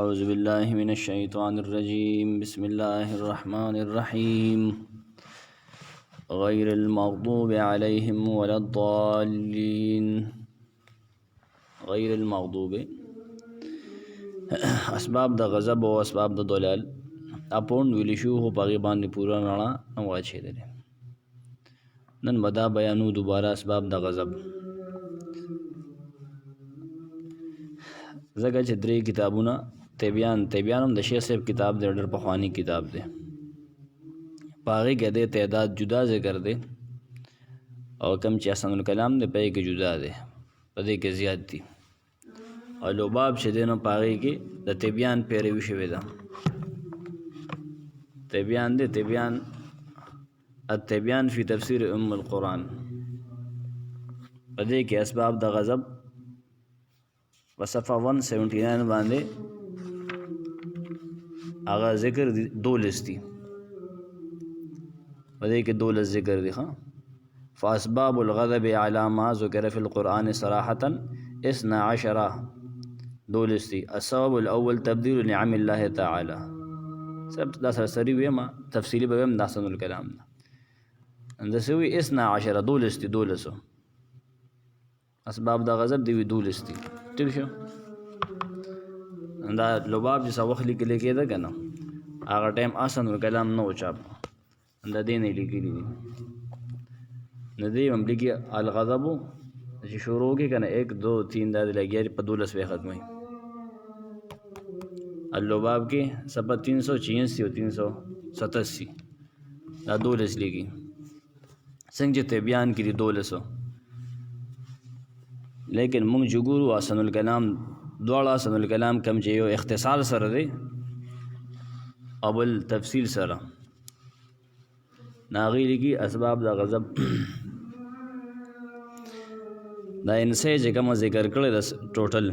أعوذ بالله من الشيطان الرجيم بسم الله الرحمن الرحيم غير المغضوب عليهم ولا الضالين. غير المغضوب اسباب د غضب او اسباب د ضلال اپون ویلی شو هو پاغي باندې پورا رڼا نو واچېدل. نن بدا بیانو دوباره اسباب د غضب. زګه چې درې کتابونه تبیان هم د شیخ صاحب کتاب دی، ډېر پخوانی کتاب دی. پاغي کې د تعداد جدا ذکر دی او کم چې احسن الکلام دی پې کې جدا دی، په دې کې زیات دي. او لوباب چې دی نو پاغي کې د تبیان پیروي شوې ده. تبیان دی، التبیان فی تفسیر ام القرآن. په دې کې اسباب د غضب وصفه 179 باندې هغه ذکر دی، 12 دي. په دې کې 12 ذکر دي. فاسباب الغضب علی ما ذکر فی القرآن صراحة 12 12 دي. السبب الاول تبدیل نعم الله تعالی. سب دا سری ویما تفصیلی به هم داسن الکلام ده. اندسوی 12 12 اسباب د غضب دی 12 دي. ٹھیک شو. دا لوباب چې سوخ لیکل کېده کنه هغه ټایم احسن الکلام نو چاپ دا دین لیکلی دي. ندی هم لیکي الغضب چې شروع کې کنه 1 2 3 دا لګي په 12 به ختمي. اللوباب کې سبا 386 او 387 دا 12 لیکي. څنګه ته بیان کړي 1200، لیکن مونږ جګورو احسن الکلام دواړه احسن الکلام کم چې یو اختصار سره دی او بل تفصیل سره ناغی لګي اسباب د غضب. دا انسه چې کوم ذکر کړی د ټوټل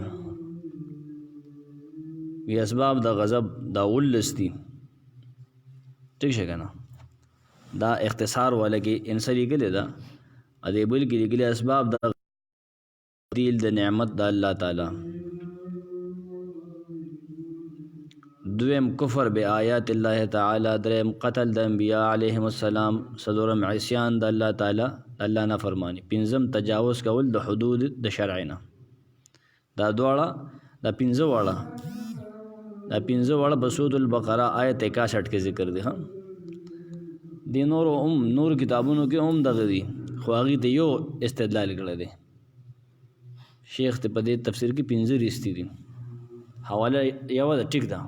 وی اسباب د غضب دا ولستی. ٹھیک شي کنه. دا اختصار ولګي انسه لګل دا ادی بل کې لګل اسباب د تبدیل د نعمت د الله تعالی. دویم کفر بی آیات الله تعالی. دریم قتل د انبیاء علیهم السلام. صدورم عصیان د الله تعالی، الله نه فرمانی. پنځم تجاوز کول د حدود د شرعنا. دا دواړه د پنځه واړه بسود البقره آیت 61 کې ذکر دي. د نور کتابونو کې هم دغه دي، خو هغه ته یو استدلال کړی دی. شیخ ته په دې تفسیر کې 15 ریستی دي. حواله یو د ټیک ده،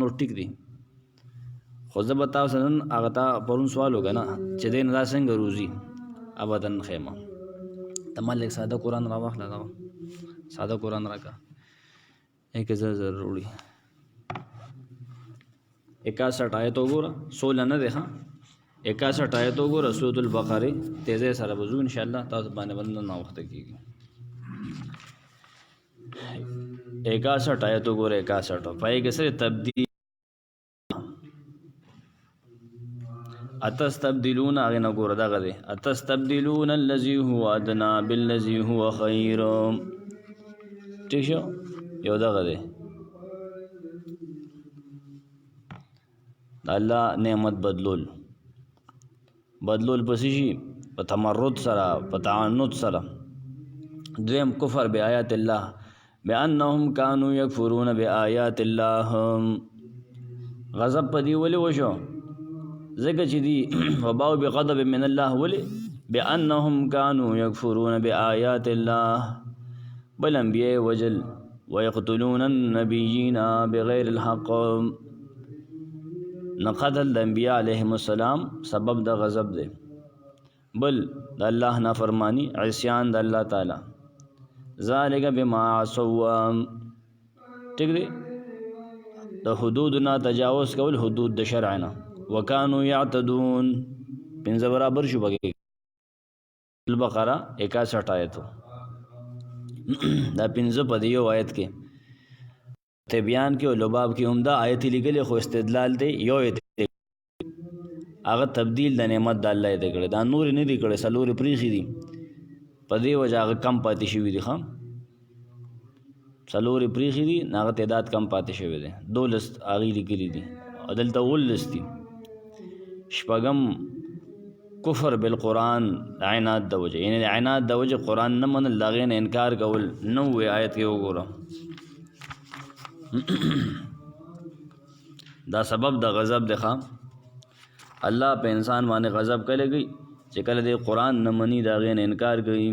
نور ټیک دي. خو زه به تاسو نن هغه ته پرون سوال وکړه چې دین دا څنګه روزي ابدن خیمه ته مالک ساده قرآن را واخله. دا ساده قرآن راکا 1000 وروړي 61 آیت وګوره، 16 نه ده. 61 آیت وګوره سورۃ البقره. تیزه سره وضو ان شاء الله تاسو باندې نه وخت کیږي. 61 آیت وګوره 61 پای کې سره تبدیل اتستبدلون هغه نه ګوره دغه دی. اتستبدلون الذي هو ادنى بالذي هو خير. ٹھیک شو. یو دغه دی الله نعمت بدلول پسې شي په تمرد سره، په تعنت سره. دویم کفر بی آیات الله بأنهم كانوا يكفرون بآيات الله. غضب په دی ولې وشو؟ ځکه چې دی وباو بغضب من الله. ولې؟ بأنهم كانوا يكفرون بآيات الله. بل انبیاء وجل ويقتلون النبيين بغير الحق. نقتل د انبیاء علیهم السلام سبب د غضب دی. بل د الله نافرمانی، عصیان د الله تعالی. ذالک بما عصوا. ٹھیک دی. د حدود نه تجاوز کول، حدود د شرع نه. وکانو یعتدون 15 برابر شو بګی. البقره 61 آیت دا 15 په دیو آیت کې تبیان کې او لباب کې عمدہ آیت لګلې، خو استدلال دی یو ایت هغه تبدیل د نعمت د الله دې کړي. دا نور نه دی کړي، سلور پریخي دي په دې وجه هغه کم پاتې شوي دي. څلورې پریښي دي هغه تعداد کم پاتې شوی دی 12 هغې لیکلي دي او دلته 19 دي شپږم کفر بالقرآن عناد د وجه یعنی د عناد د وجه قرآن نه منل د هغې نه انکار کول 90 آیت کې وګوره دا سبب د غضب دی الله په انسان باندې غضب کله کوي چې کله د قرآن نه مني د هغې نه انکار کوي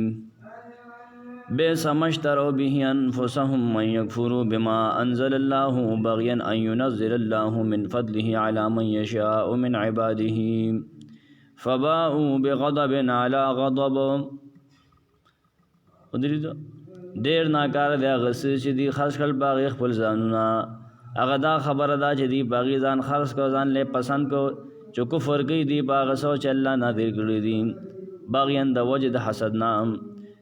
بئس ما اشتروا به انفسهم من يكفروا بما انزل الله بغيا ان ينزل الله من فضله على من يشاء من عباده فباءوا بغضب على غضب ډېر ناکاره دی هغه څه چې دي خرڅ کړل په هغې خپل ځانونه هغه دا خبره ده چې دي په هغې ځان خرڅ کړو ځان لی پسند کړو چې کفر کوي دي په هغه څه چې الله نازل کړي دي باغیان د وجې د حسد نه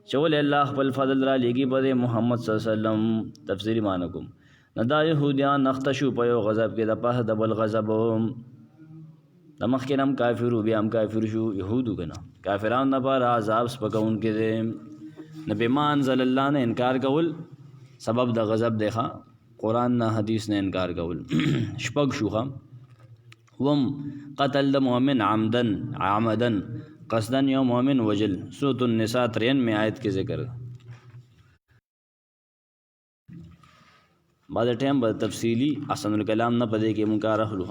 چې ولې الله خپل فضل را لېږي په دې محمد صلی الله علیه وسلم تفسیري معنی کوم نه دا یهودیان نخته شو په یو غضب کې د پاسه د بل غضب د مخکې هم کافر بیا هم کافر شو یهودو که نه کافرانو لپاره عذاب سپکوونکی دی نه بما انزل الله نه انکار کول سبب د غضب دی قرآن نه حدیث نه انکار کول شپږ شو وم قتل د مؤمن عمدن قصدن یو مؤمن وجل سورۃ النساء 93 آیت کې ذکر بعد ټیم به تفصیلی احسن الکلام نه پدې کې مونږ کار اخلو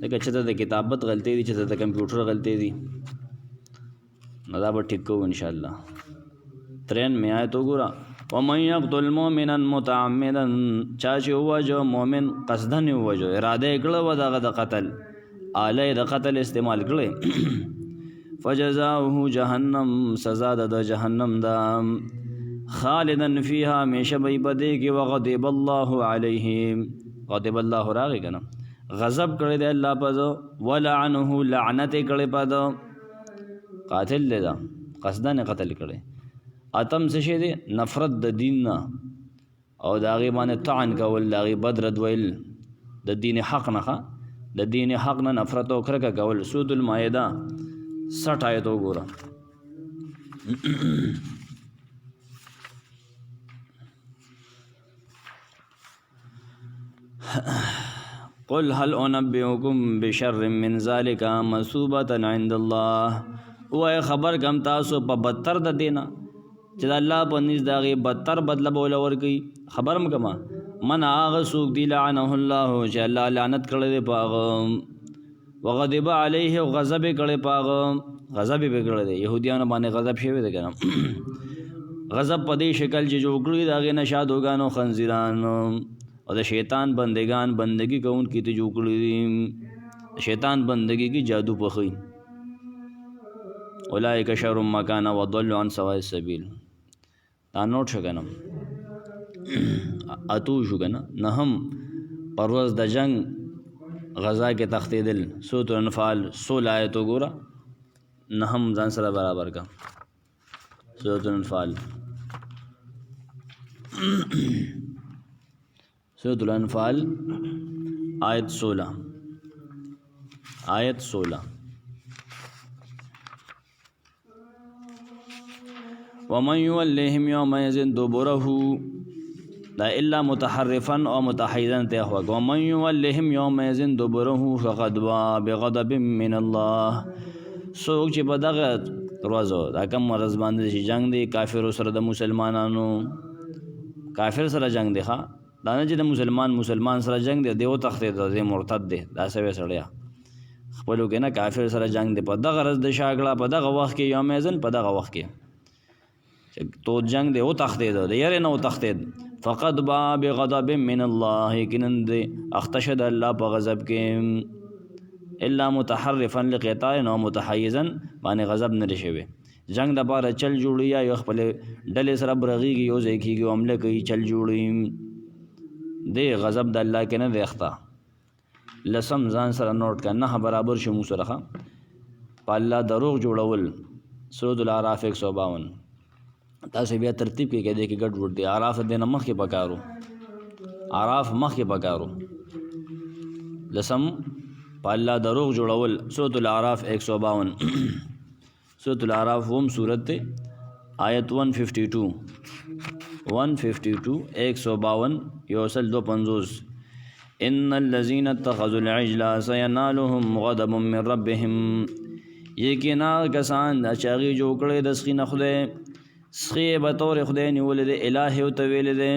لکه چې د کتابت غلطي دي چې د کمپیوټر غلطي دي نو دا به ټیک کوو ان شاء الله 93 آیت وګوره ومن یقتل مؤمنا متعمدا چا چې ووجو مؤمن قصدن ووجو اراده یې کړې وه دغه د قتل آله د قتل استعمال کړی فجزاؤه جهنم سزا د جهنم دا خالدا فيها همیشه به پدې کې وغضب الله علیه غضب الله راغی که نه غضب کړی دی الله په ده ولعنه لعنت یې کړی په ده قاتل دی دا قصدن یې قتل کړی اتم څه شی دی نفرت د دین نه او د هغې باندې طعن کول د هغې بد رد ویل د دین حق نه د دین حق نه نفرت او کرکه کول سورۃ المائده 60 آیت وګوره قل هل انبئكم بشر من ذلك مثوبة عند الله وای خبر کم تاسو په بدتر د دینه چې الله په نس د هغې بدتر بدله به ول ورکوي خبر م کما من هغه څوک دی لعنه الله چې الله لعنت کړی دی په هغه وغضب علیه او غضب یې کړی په هغه غضب یې پرې کړی دی یهودیانو باندې غضب شوی دی که نه غضب په دې شکل چې جوړ کړي د هغې نه شادوګانو خنزیرانو او د شیطان بندگان بندگی کوونکي ته جوړ کړي دي شیطان بندگی کې جادو پخوي اولئک شر مکانا وضلوا عن سواء السبیل دا نوٹ شو که نه اتو شو که نه نهم پرورز د جنگ غزا کې تښتېدل سورۃ الانفال 16 آیت وګوره نهم ځان سره برابر کا سورۃ الانفال سورۃ الانفال آیت 16 ومن يولهم يومئذ دبره دا الا متحرفا او متحيزا ته هو ومن يولهم يومئذ دبره فقد باء بغضب من الله سوک چې په دغه ورځو دا کوم ورځ باندې چې جنگ دی کافر سره د مسلمانانو کافر سره جنگ دی دا نه چې د مسلمان سره جنگ دی دیو تختې دی مرتد دی دا سوي سړیا خپلو کې نه کافر سره جنگ دی په دغه ورځ د شاګړه په دغه وخت کې یومئذ په دغه وخت کې تو جنگ دی او تختید دی یاره نه او تختید فقط با بغضب من الله یقیناً دی اختشد الله په غضب کې الا متحرفا لقتال او متحيزا باندې غضب نه شوی جنگ د پاره چل جوړي یا یو خپل ډلې سره برغيږي یو ځای کېږي عمله کوي چل جوړي دی غضب د الله کې نه دی اخته لسم ځان سره نوٹ کړه نه برابر شو مو سره په الله دروغ جوړول سورۃ الاعراف 152 تاسو بیا ترتیب کې کې کې ګډ وډ دی اعراف د نمخ کې پکارو اعراف مخ کې پکارو لسم په الله دروغ جوړول سورۃ الاعراف 152 سورۃ الاعراف هم سورت آیت 152 152 152 یوسل 250 ان الذين اتخذوا العجل سينالهم غضب من ربهم یقینا کسان چې هغې جوړ کړی د سخي نه خدای سخي به طور خدای نیولې دی الهې ورته ویلې دی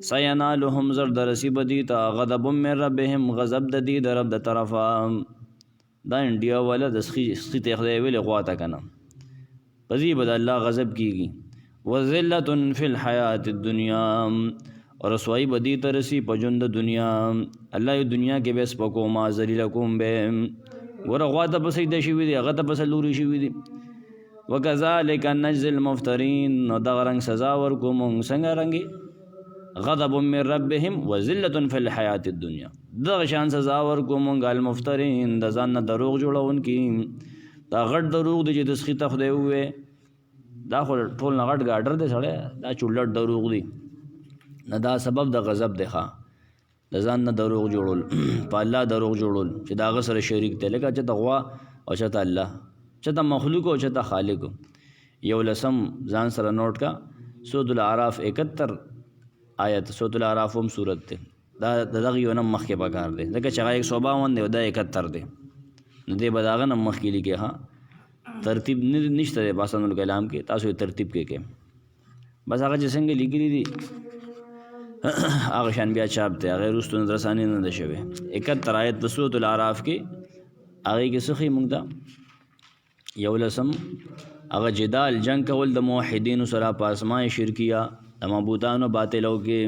سینالهم زر د رسي به دوی ته غضب من ربهم غضب د دوی د رب د طرفه دا انډیا والا د سخي ته خدای ویلې غوا ته که نه په دې به د الله غضب کېږي وذلة فی الحیات الدنیا اور رسوائی به دې ته رسي په ژوند د دنیا الله یې دنیا کې به سپکوم ذلیله کوم به ګوره غوا ته په سجده شوي دي هغه ته په لوري شوي دي وکذلک نجزي المفترین نو دغه رنګ سزا ورکو مونږ څنګه رنګې غضب من ربهم وذلة فی الحیات الدنیا دغه شان سزا ورکو مونږ المفترین د ځان نه دروغ جوړونکي دا غټ دروغ دی چې د سخي ته خدای ووایي دا خو ټول نه غټ ګاډر دی سړی دا چولټ دروغ دی نه دا سبب د غضب دی ښه د ځان نه دروغ جوړول په الله دروغ جوړول چې د هغه سره شریک دی لکه چې ته غوا او چې ته الله چې ته مخلوق او چې ته خالق یو لسم ځان سره نوٹ کا سورۃ الاعراف 71 آیت سورۃ الاعراف هم صورت دی دا دغه یو نم مخکې پکار دی ځکه چې هغه 152 دی او دا 71 دی نو دې به د هغه نم مخکې لیکي ها ترتیب نشته دی پاسن الکلام کې تاسو یې ترتیب کې بس هغه چې څنګه لیکلي دي هغه شان بیا چاپ دی هغې وروستو نه رسانې نه ده شوې 71 آیت په سورۃ الاعراف کې هغې کې څه ښیي موږ ته یو لسم هغه جدال جنګ کول د موحدینو سره په اسماء شرکیه د معبودانو باطلو کې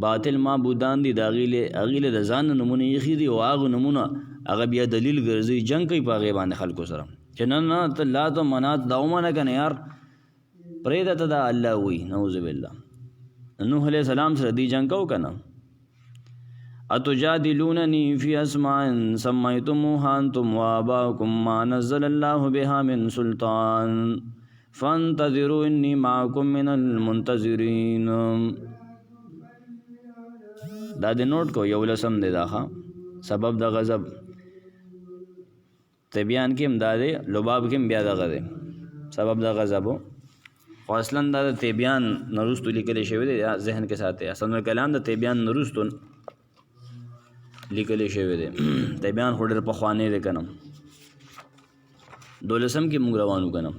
باطل معبودان دي د هغې له د ځان نمونه ایښي دي او هغه نمونه هغه بیا دلیل ګرځي جنګ کوي په هغې باندې خلکو سره چې نه ته لات و منات دا ومنه که نه یار پرېږده ته دا الله وایي نعوذ بالله نوح علیہ السلام سره دی جنگ کو کنه اتجادلوننی فی اسماء سمیتموها انتم وآباؤکم ما نزل الله بها من سلطان فانتظروا انی معکم من المنتظرین دا دی نوٹ کو یو لسم دی دا سبب د غضب تبیان کیم دا دی لباب کیم بیا دغه دی سبب د غضب خو اصلا دا د تیبیان نرستو لیکلی شوی دی ذهن کې ساتي حسن الکلام د تیبیان نرستو لیکلی شوی دی تیبیان خو ډېر پخوانی دی که نه 12 کې موږ روانو که نه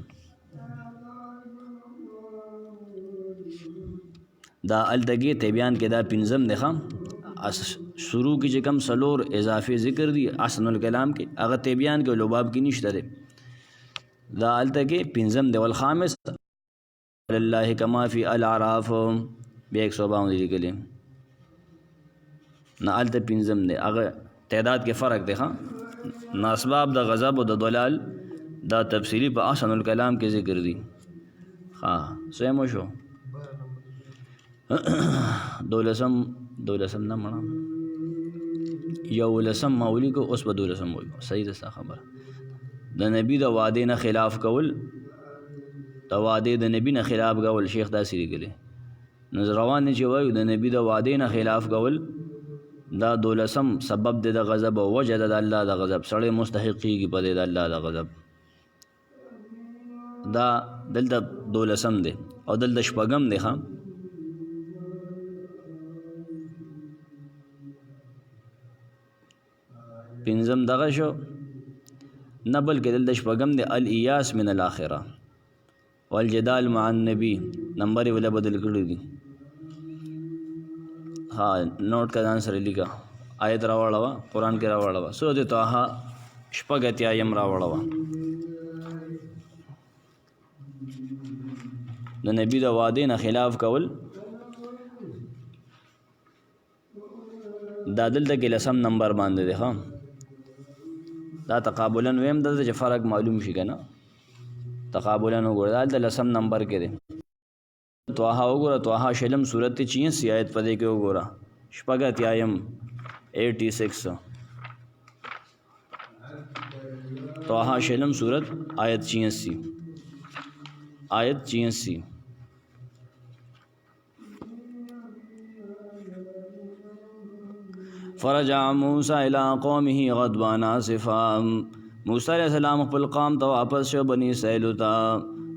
دا التګې تیبیان کې دا 5 دی ښه شروع کې چې کم سلور اضافي ذکر دی حسن الکلام کې هغه تیبیان کې لباب کې نشته دی دا التګې 5 دی والخامس اللہ کما فی الاعراف بیا 152 لیکلی نه هلته 5 دی هغه تعداد کې فرق دی ښه نه اسباب د غضب او د ضلال دا تفصیلی په احسن الکلام کې ذکر دی ښه سمو شو 12 نه مړه یو لسم مولی کو اوس په 12 وایو صحیح ده خبره د نبی د وعدې نه خلاف کول د وعدې د نبی نه خلاف کول شیخ داسې لیکلی نو روان چې وایو د نبی د وعدې نه خلاف کول دا 12 سبب دی د غضب او وجه د الله د غضب سړی مستحق کېږي په دې د الله د غضب دا دلته 12 دی او دلته 6 دی ښه پنځم دغه شو نه بلکې دلته 6 دی الایاس من الاخره والجدال مع النبی نمبر یې ولا بدل کړی دي ها نوٹ کا ځان سره لیکه آیت راوړه قرآن کې راوړه سورۃ طه 8 راوړه د نبی د وعدې نه خلاف کول دا دلته کې لسم نمبر باندې دی ها دا تقابلا ویم دلته چې فرق معلوم شي که نه تقابلا وګوره دلته لسم نمبر کې دی طه وګوره طه شلم صورت 86 آیت په دې کې وګوره 86 طه شلم صورت آیت 86 فرجع موسی الی قومه غضبان آسفا موسی علیہ السلام خپل قوم ته واپس شو بنی اسرائیل ته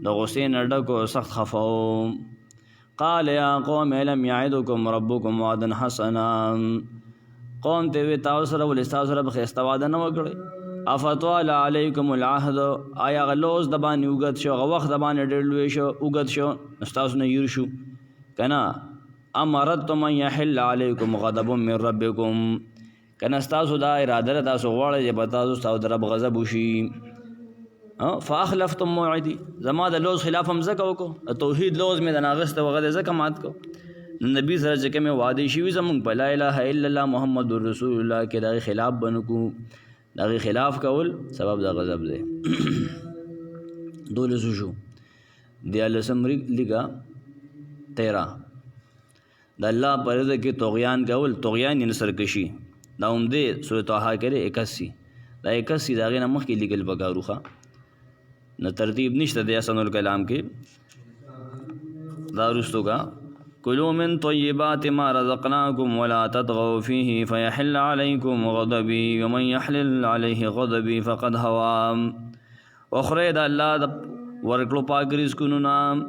د غصې نه ډک او سخت خفه و قال یا قوم الم یعدکم ربکم وعدا حسنا قوم ته وی تاسو سره ول تاسو سره خسته وعده نه وکړي افتوال علیکم العهد آیا غلوز د باندې وګت شو غ وخت د باندې ډېر لوی شو وګت شو تاسو نه یور شو کنا امرتم ان يحل علیکم غضب من ربکم کنا تاسو دا اراده تاسو غواړئ چې په تاسو د رب غضب وشي فاخلفتم موعدي زما د لوز خلاف هم زکه وکړو توحید لوز مې د ناغست وغه زکه مات کو نبی سره چې کوم وعده شي زمونږ په لا اله الا الله محمد رسول الله کې دا خلاف بنکو دا خلاف کول سبب د غضب دی دولس شو دی لسمری لګه 13 د الله پرده کې طغیان کول طغیان یې سرکشي دا هم دې سورۃ طه کې 81 دا 81 دا غي نمخ کې لیکل بګاروخه نہ ترتیب نشته د حسن الکلام کې دا رستو کا کلوا من طیبات ما رزقناکم ولا تطغوا فيه فيحل عليكم غضبي ومن يحلل عليه غضبي فقد هوى وخرید الله د ورکلو پاک رزقونو نام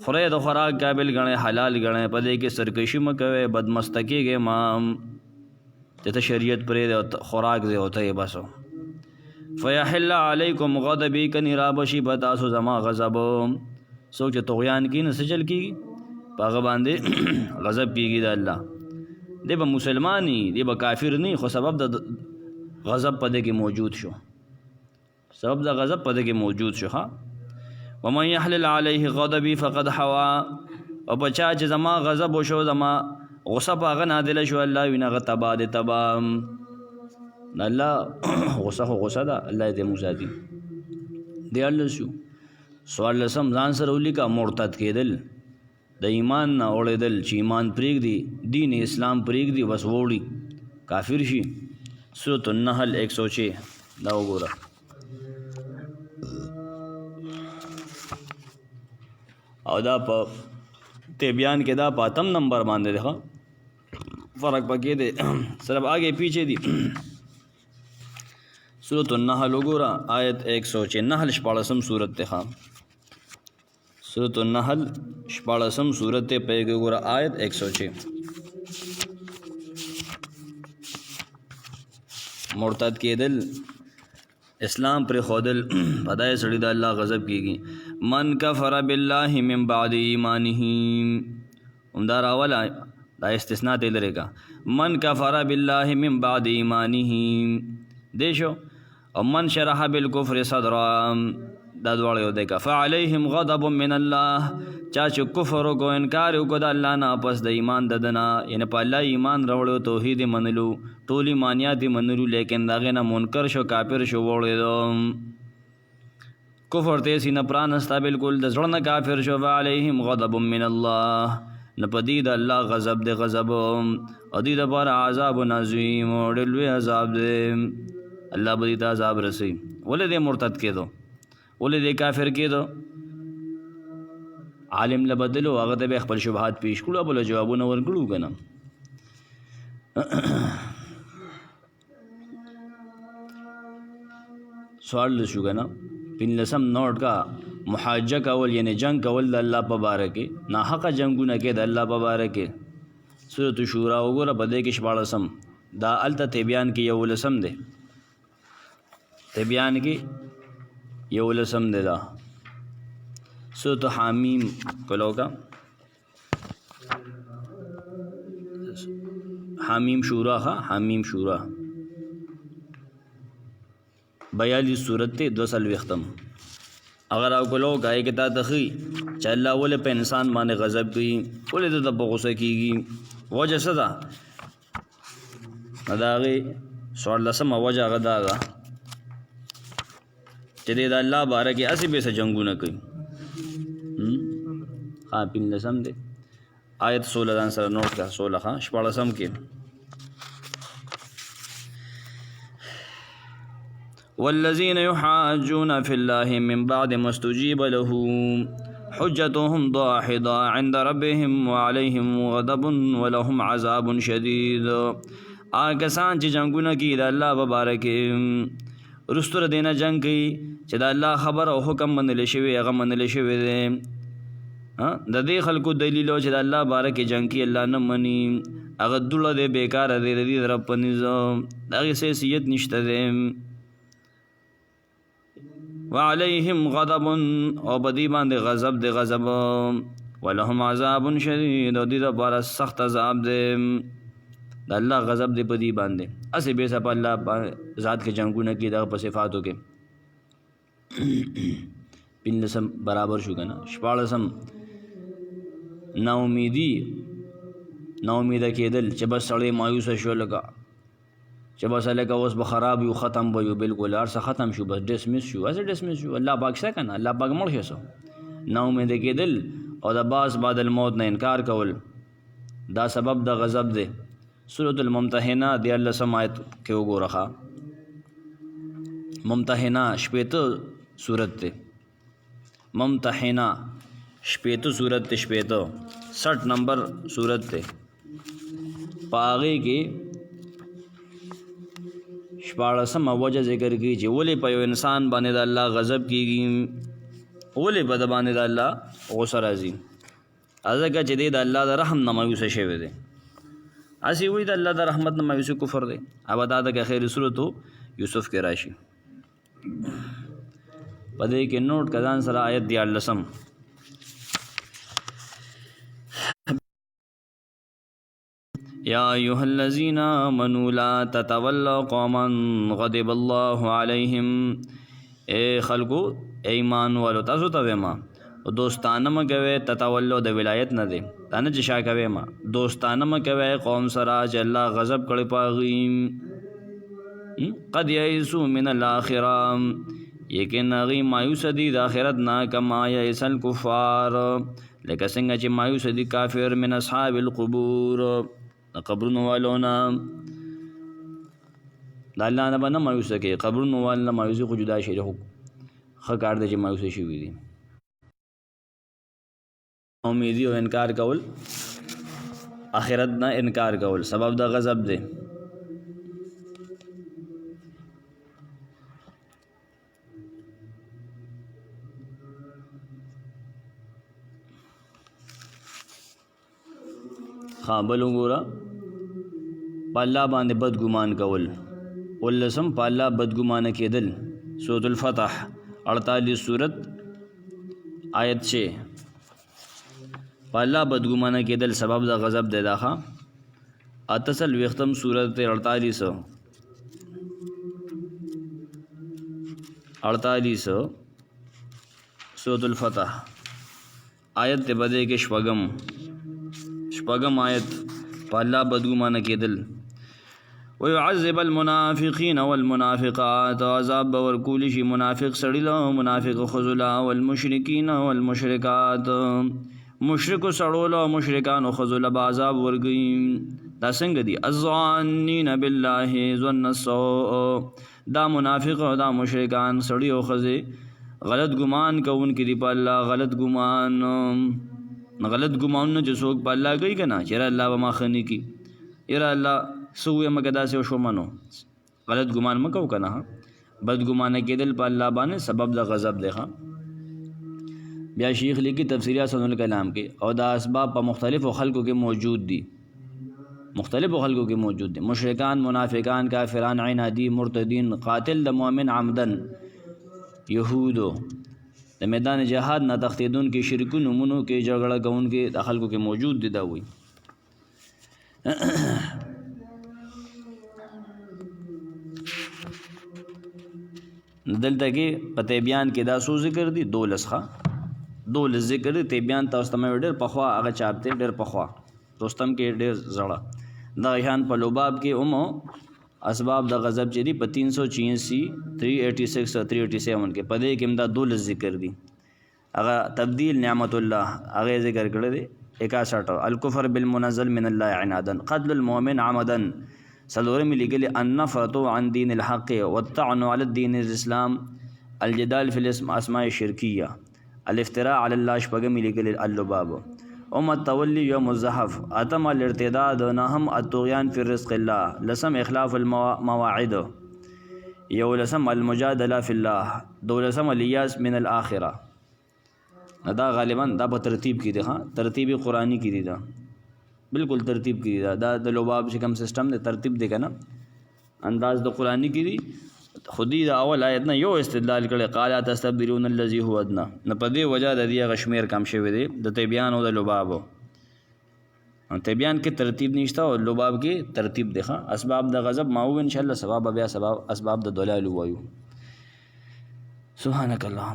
خرید خوراک قابل غنه حلال غنه پدې کې سرکشي مکوي بدمستکیږي مام ته شریعت پرې خوراک دې ہوتا ہے بس فیحل علیکم غضبی کنی رابشی بتاسو زما غضب سوچ طغیان کی نسجل کی پاغه باندې غضب کیږي د الله دی به مسلمانی دی به کافر نه خو سبب د غضب پدې کې موجود شو سبب د غضب پدې کې موجود شو ها ومن يحلل عليه غضبي فقد حوا او بچا چې زما غضب وشو زما غصه پاغه نادل شو الله وینا غتبا د تبام الله غصه ده الله دې موسادي دی الله شو سوال لسم ځان سره ولیکا مرتد کېدل د ایمان نه اورېدل چې ایمان پرېږدي دین اسلام پرېږدي بس وړي کافر شي سورۃ النحل 106 دا وګوره او دا په تبیان کې دا پاتم نمبر باندې ده فرق پکې ده صرف آگے پیچھے دی سورۃ النحل وګوره آیت 106 نحل شپاړسم سورت ته سورۃ النحل شپاړسم سورت ته په وګوره آیت 106 مرتد کېدل اسلام پر خودل پدای سړی د الله غضب کیږي من کفر بالله من بعد ایمانه همدار اوله دا استثناء ته لري کا من کفر بالله من بعد ایمانه دیشو او من شرح بالکفر صدرا دا دوړ یو دی کا فعليهم غضب من الله چا چې کفر کو انکار کو د الله نه پس د ایمان ددنا یعنی په الله ایمان راوړو توحید منلو ټول ایمانیات منلو لیکن داغه نه منکر شو کافر شو وړو کفر ته سینه پرانستا بالکل د ځړنه کافر شو فعليهم غضب من الله نپدید الله غضب د غضب او دې لپاره عذاب عظیم او ډلوي عذاب دې الله به دې عذاب رسي ولې دې مرتد کېدو ولې دې کافر کېدو عالم لبدلو هغه ته خپل شبهات پیش کړو بل جوابونه ورکړو کنه سوال شو کنه پین لسم نوٹ کا محاجه کول یعنی جنگ کول د الله په باره کې ناحقه جنگونه کې د الله په باره کې سورۃ شورا وګوره په دې کې شپاړسم دا الته تبیان کې یو لسم دی تبیان کې یو لسم دی دا سورۃ حامیم کلو کا حامیم شورا حامیم شورا 42 سورت ته 200 وختم اگر او کلو گائے کې تا تخی چې الله ول په انسان باندې غضب کوي ولې د غصه کیږي وجه صدا اداغي سوال لسم وجه غدا دا چې د الله بارے کې اسی به جنگونه کوي ها پین لسم دے آیت 16 دان سره نوٹ کا 16 ها شپاړسم کې والذین یحاجون فی الله من بعد ما استجیب له حجتهم ضاحضة عند ربهم وعليهم غضب ولهم عذاب شدید آکسان چې جنگونه کوي د الله مبارک رستور دینه جنگ کوي چې د الله خبر او حکم منل شوی هغه منل شوی دی د دې خلکو دلیل چې د الله باره کې جنګ کې الله نه مني هغه دوړه دی بیکاره دی د دې رب په نظام د هغې حیثیت نشته دی وعلیهم غضب او په دې باندې غضب دی غضب ولهم عذاب شدید او دې دپاره سخت عذاب دی د الله غضب دی په دې باندې هسې بې څه په الله ذات کې جنګونه کړي دغه په صفاتو کې پنځلسم برابر شو که نه شپاړسم ناامیدي ناامیده کېدل چې بس سړی مایوسه شو لکه چې بس لکه اوس به خراب یو ختم به یو بلکل هر څه ختم شو بس ډسمس شو هسې ډسمس شو الله پاک شته که نه الله پاک مړ شو ناامیده کېدل او د باس بعد الموت نه انکار کول دا سبب د غضب دی سورة الممتحنه 14 آیت کې وګوره ممتحنه شپېته سورت دی ممتحنه شپېته سورت دی 60 نمبر سورت دی په هغې کې 14 وجه ذکر کی چې ولې په یو انسان باندې د الله غضب کیږي ولې په د باندې د الله غصه راځي ځکه چې دی د الله د رحم نه مایوسه شوی دی اسی وی د الله د رحمت نه مایوسه کفر دی اب دا د خیر صورت یوسف کې راشي په دې کې نوٹ کزان سره آیت 14 یا ایها الذین آمنوا لا تتولوا قوما غضب الله علیهم اے خلقو ایمان والو تاسو ته ما دوستانه مګوي تتولو د ولایت نه دی تانه چې شا کوي ما دوستانه مګوي قوم سره چې الله غضب کړي پاغي قد یئسوا من الاخره یقین هغوی مایوس دي د آخرت نه کما یئس الکفار لکه څنګه چې مایوس دي کافر من اصحاب القبور د قبرونو والو نه د الله نه به نه مایوسه کوي قبرونو والو نه مایوسي خو جدا شي ښه کار دی چې مایوسه شوي دي امیدي او انکار کول آخرت نه انکار کول سبب د غضب دی بل وګوره په الله باندې بدګمان کول ولسم په الله بدګمانه کېدل سورة الفتح 48 سورت آیت 6 په الله بدګمانه کېدل سبب د غضب دی دا ښه اتصل وختم سورت 48 سورة الفتح آیت ته بده کې شپږم آیت په الله بدګمانه کېدل ويعذب المنافقين والمنافقات عذاب ورکول شي منافق سړی له منافق خذلا والمشرکین والمشرکات مشرک سړو له مشرکان خذلا عذاب ورګي دا څنګه دي الظانین بالله ظن السوء دا منافق او دا مشرکان سړی او خذي غلط ګمان کوونکې دي په الله غلط ګمان نه چې څوک په الله کوي که نه چېرې الله به ما ښه نه کي یاره الله څه ووایم که داسې وشو منو غلط ګمان مه کوو که نه بدګمانه کېدل په الله باندې سبب د غضب دی بیا شیخ لیکي تفسیری حسن الکلام کې او دا اسباب په مختلفو خلکو کې موجود دي مشرکان منافقان کافران عنادي مرتدین قاتل د مؤمن عمدن یهودو د میدان جهاد نه تښتېدون کې شرکو نومونو کې جګړه کوونکي د خلکو کې موجود دي دا وایي دلته کې په تیبیان کې دا څو ذکر دي 12 ذکر دي تیبیان تاسو ته مې ډېر پخوا هغه چارته ډېر پخوا رستم کې ډېر زړه دا شان په لوباب کې اسباب د غضب چې دي په 386 386 او 387 کې په دې کې دا 12 ذکر دي هغه تبدیل نعمت الله هغه ذکر کړی دی 61 الکفر بالمنزل من الله عنادا قتل المؤمن عمدا سلورم لګل النفرة عن دين الحق والطعن على الدين الاسلام الجدال في الاسماء الشركيه الافتراء على الله شپږم لګل اللباب التولي يوم الزحف اتم الارتداد نهم الطغيان في رزق الله لسم اخلاف المواعيد يولسم المجادله في الله دولسم الياس من الاخره دا غالبا دا په ترتیب کې دی ها ترتیب قرآنی کې دی دا بالکل ترتیب کې دی دا د لباب چې کوم سسٹم دی ترتیب دی کنه انداز د قرآنی کې دی خودی دا اول آیت نه یو استدلال کړي قال تستبدلون الذي هو ادنى نه په دې وجہ د دې غشمیر کم شوی دی د تبیان او د لباب تبیان کې ترتیب نشته او لباب کې ترتیب دی ها اسباب د غضب ماو ان شاء الله سبب بیا سبب اسباب د دلال وایو سبحانك اللهم